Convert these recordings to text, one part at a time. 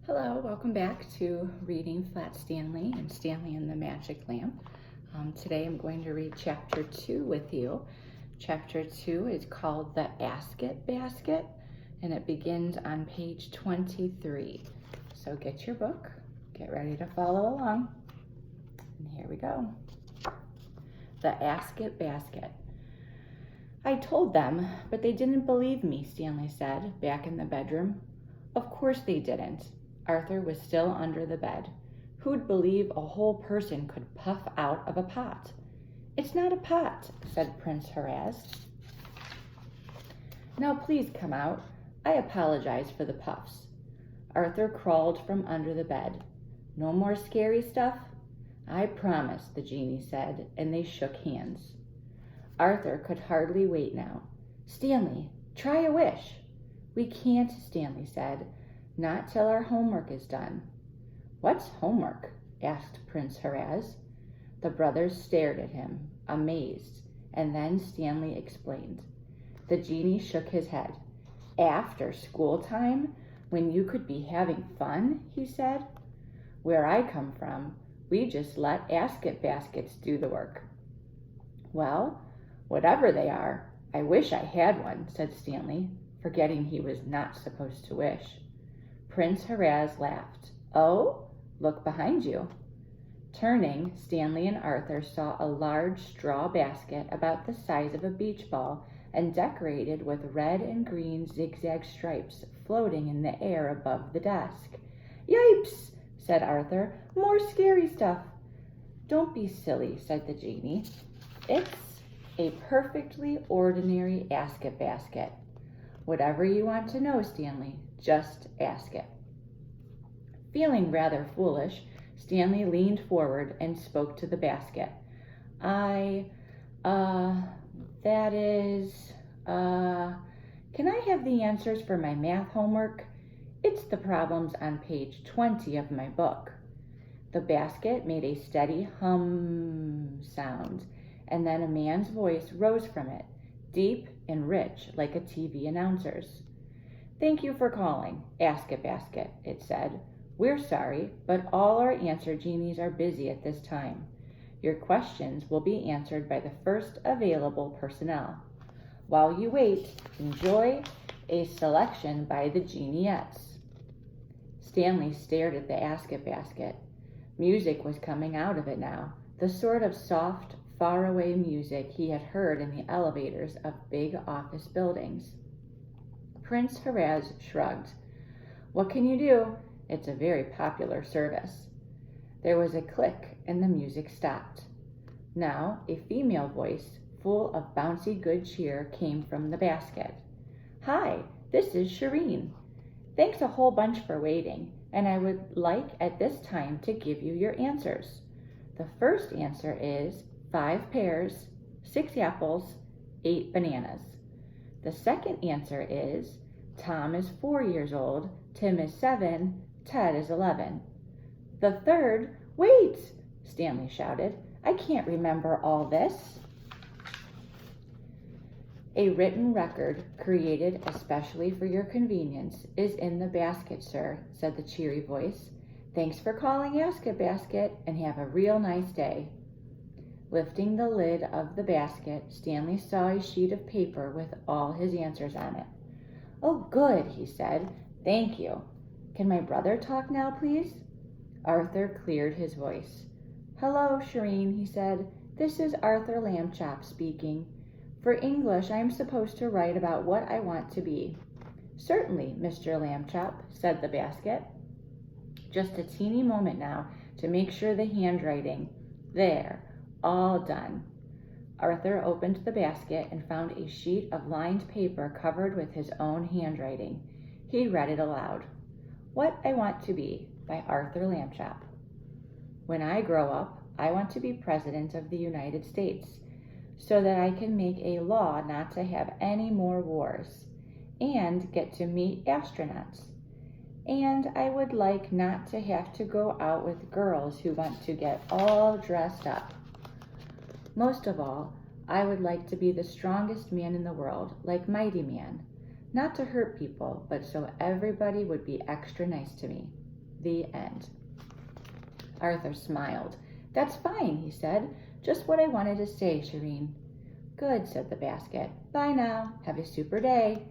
Hello, welcome back to Reading Flat Stanley and Stanley and the Magic Lamp. Today I'm going to read Chapter 2 with you. Chapter 2 is called The Asket Basket, and it begins on page 23. So get your book, get ready to follow along, and here we go. The Asket Basket. I told them, but they didn't believe me, Stanley said, back in the bedroom. Of course they didn't. Arthur was still under the bed. Who'd believe a whole person could puff out of a pot? It's not a pot, said Prince Horaz. Now please come out. I apologize for the puffs. Arthur crawled from under the bed. No more scary stuff? I promise, the genie said, and they shook hands. Arthur could hardly wait now. Stanley, try a wish. We can't, Stanley said. Not till our homework is done. What's homework? Asked Prince Horaz. The brothers stared at him, amazed, and then Stanley explained. The genie shook his head. After school time, when you could be having fun, he said. Where I come from, we just let asket baskets do the work. Well, whatever they are, I wish I had one, said Stanley, forgetting he was not supposed to wish. Prince Horaz laughed. Oh, look behind you. Turning, Stanley and Arthur saw a large straw basket about the size of a beach ball and decorated with red and green zigzag stripes floating in the air above the desk. Yipes, said Arthur. More scary stuff. Don't be silly, said the genie. It's a perfectly ordinary asket basket. Whatever you want to know, Stanley, just ask it. Feeling rather foolish, Stanley leaned forward and spoke to the basket. Can I have the answers for my math homework? It's the problems on page 20 of my book. The basket made a steady hum sound, and then a man's voice rose from it, deep and rich like a TV announcer's. Thank you for calling, Asket Basket, it said. We're sorry, but all our answer genies are busy at this time. Your questions will be answered by the first available personnel. While you wait, enjoy a selection by the geniettes. Stanley stared at the Asket Basket. Music was coming out of it now, the sort of soft, faraway music he had heard in the elevators of big office buildings. Prince Horaz shrugged. What can you do? It's a very popular service. There was a click and the music stopped. Now a female voice, full of bouncy good cheer, came from the basket. Hi, this is Shireen. Thanks a whole bunch for waiting, and I would like at this time to give you your answers. The first answer is 5 pears, 6 apples, 8 bananas. The second answer is Tom is 4 years old, Tim is 7, Ted is 11. The third, wait, Stanley shouted. I can't remember all this. A written record created especially for your convenience is in the basket, sir, said the cheery voice. Thanks for calling Asket Basket, and have a real nice day. Lifting the lid of the basket, Stanley saw a sheet of paper with all his answers on it. Oh, good, he said. Thank you. Can my brother talk now, please? Arthur cleared his voice. Hello, Shireen, he said. This is Arthur Lambchop speaking. For English, I am supposed to write about what I want to be. Certainly, Mr. Lambchop, said the basket. Just a teeny moment now to make sure the handwriting. There. All done. Arthur opened the basket and found a sheet of lined paper covered with his own handwriting. He read it aloud. What I Want to Be by Arthur Lambchop. When I grow up, I want to be President of the United States, so that I can make a law not to have any more wars, and get to meet astronauts. And I would like not to have to go out with girls who want to get all dressed up. Most of all, I would like to be the strongest man in the world, like Mighty Man, not to hurt people, but so everybody would be extra nice to me. The end. Arthur smiled. "That's fine," he said. "Just what I wanted to say, Shireen." "Good," said the basket. "Bye now. Have a super day."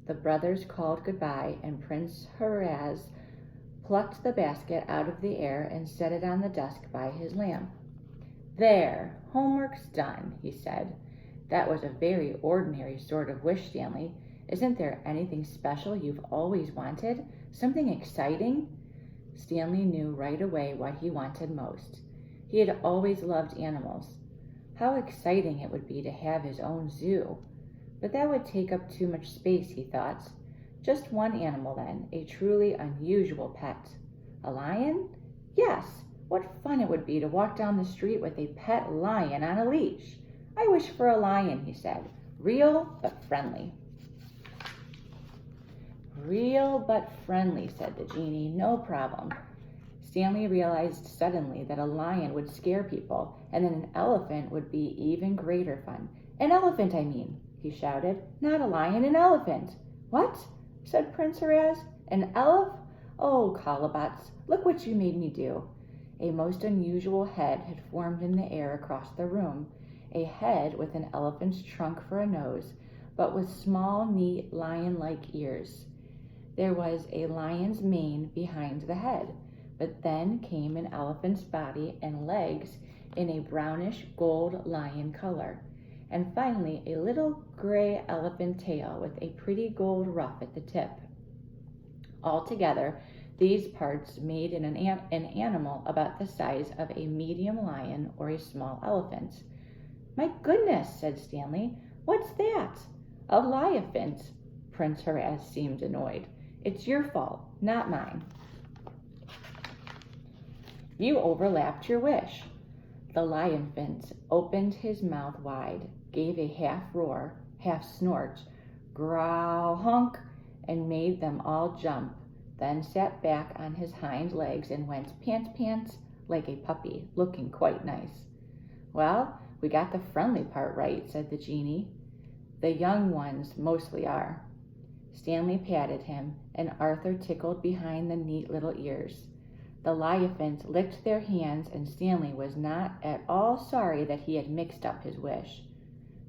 The brothers called goodbye, and Prince Horaz plucked the basket out of the air and set it on the desk by his lamp. "There, homework's done," he said. "That was a very ordinary sort of wish, Stanley. Isn't there anything special you've always wanted? Something exciting?" Stanley knew right away what he wanted most. He had always loved animals. How exciting it would be to have his own zoo. But that would take up too much space, he thought. Just one animal then, a truly unusual pet. A lion? Yes, what fun it would be to walk down the street with a pet lion on a leash. "I wish for a lion," he said. "Real but friendly." "Real but friendly," said the genie. "No problem." Stanley realized suddenly that a lion would scare people, and that an elephant would be even greater fun. "An elephant, I mean," he shouted. "Not a lion, an elephant." "What?" said Prince Horaz. "An Oh, Colobats, look what you made me do." A most unusual head had formed in the air across the room, a head with an elephant's trunk for a nose, but with small, neat, lion-like ears. There was a lion's mane behind the head, but then came an elephant's body and legs in a brownish gold lion color, and finally a little gray elephant tail with a pretty gold ruff at the tip. Altogether, these parts made an animal about the size of a medium lion or a small elephant. "My goodness," said Stanley. "What's that?" "A liaphant." Prince Horaz seemed annoyed. "It's your fault, not mine. You overlapped your wish." The liaphant opened his mouth wide, gave a half roar, half snort, growl, honk, and made them all jump, then sat back on his hind legs and went pant, pant, like a puppy, looking quite nice. "Well, we got the friendly part right," said the genie. "The young ones mostly are." Stanley patted him, and Arthur tickled behind the neat little ears. The liaphant licked their hands, and Stanley was not at all sorry that he had mixed up his wish.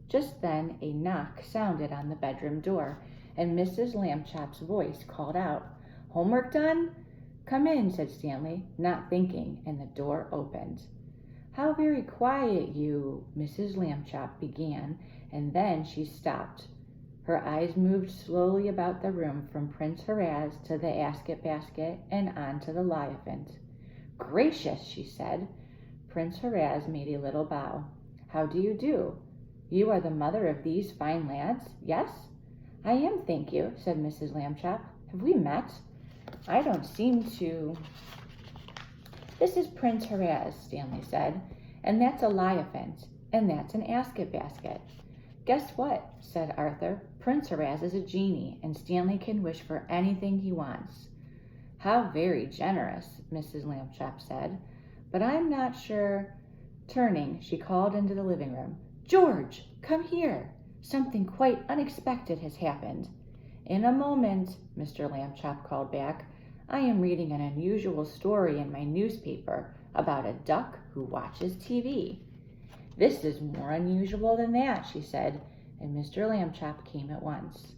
Just then a knock sounded on the bedroom door, and Mrs. Lambchop's voice called out, "Homework done?" "Come in," said Stanley, not thinking, and the door opened. "How very quiet you," Mrs. Lambchop began, and then she stopped. Her eyes moved slowly about the room from Prince Horaz to the asket basket and on to the liaphant. "Gracious," she said. Prince Horaz made a little bow. "How do you do? You are the mother of these fine lads, yes?" "I am, thank you," said Mrs. Lambchop. "Have we met?" "I don't seem to." "This is Prince Horaz," Stanley said, "and that's a liaphant, and that's an asket basket." "Guess what?" said Arthur. "Prince Horaz is a genie, and Stanley can wish for anything he wants." "How very generous," Mrs. Lambchop said. "But I'm not sure." Turning, she called into the living room, "George, come here. Something quite unexpected has happened." "In a moment," Mr. Lambchop called back. "I am reading an unusual story in my newspaper about a duck who watches TV." "This is more unusual than that," she said, and Mr. Lambchop came at once.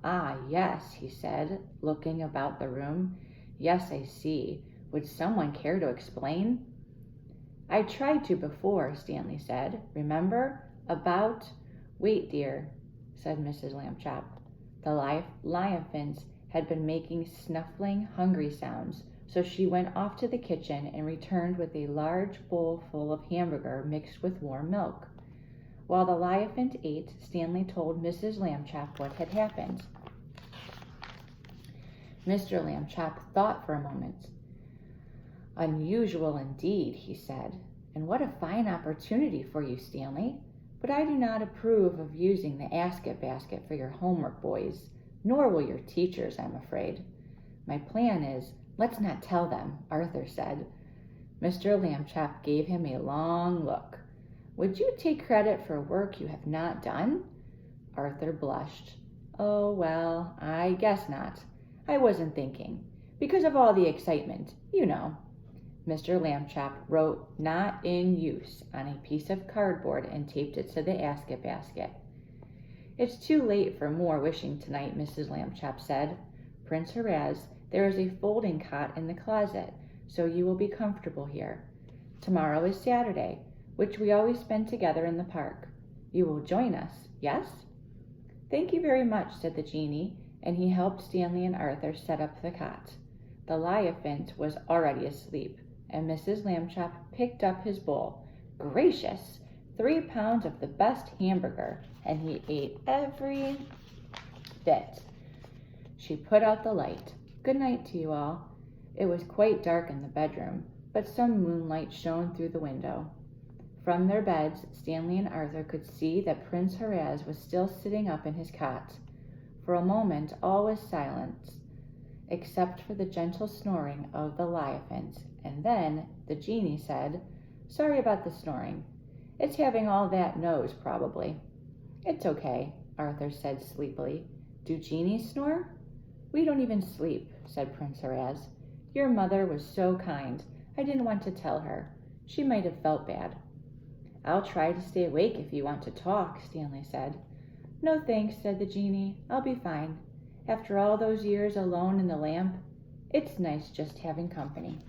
"Ah, yes," he said, looking about the room. "Yes, I see. Would someone care to explain?" "I tried to before," Stanley said. "Remember? About—" "Wait, dear," said Mrs. Lambchop. The liaphant had been making snuffling, hungry sounds, so she went off to the kitchen and returned with a large bowl full of hamburger mixed with warm milk. While the liaphant ate, Stanley told Mrs. Lambchop what had happened. Mr. Lambchop thought for a moment. "Unusual indeed," he said, "and what a fine opportunity for you, Stanley. But I do not approve of using the asket basket for your homework, boys, nor will your teachers, I'm afraid. My plan is, let's not tell them," Arthur said. Mr. Lambchop gave him a long look. "Would you take credit for work you have not done?" Arthur blushed. "Oh, well, I guess not. I wasn't thinking. because of all the excitement, you know. Mr. Lambchop wrote "Not in use" on a piece of cardboard and taped it to the ascot basket. "It's too late for more wishing tonight," Mrs. Lambchop said. "Prince Horaz, there is a folding cot in the closet, so you will be comfortable here. Tomorrow is Saturday, which we always spend together in the park. You will join us, yes?" "Thank you very much," said the genie, and he helped Stanley and Arthur set up the cot. The Liaphant was already asleep, and Mrs. Lambchop picked up his bowl. Gracious! 3 pounds of the best hamburger, and he ate every bit. She put out the light. "Good night to you all." It was quite dark in the bedroom, but some moonlight shone through the window. From their beds, Stanley and Arthur could see that Prince Horaz was still sitting up in his cot. For a moment all was silent, except for the gentle snoring of the Liaphant, and then the genie said, "Sorry about the snoring. It's having all that nose, probably." "It's okay," Arthur said sleepily. "Do genies snore?" "We don't even sleep," said Prince Horaz. "Your mother was so kind. I didn't want to tell her. She might have felt bad." "I'll try to stay awake if you want to talk," Stanley said. "No thanks," said the genie. "I'll be fine. After all those years alone in the lamp, it's nice just having company."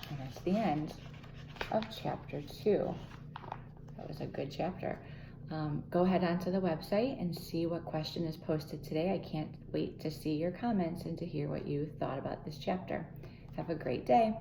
And that's the end of chapter 2. That was a good chapter. Go ahead onto the website and see what question is posted today. I can't wait to see your comments and to hear what you thought about this chapter. Have a great day.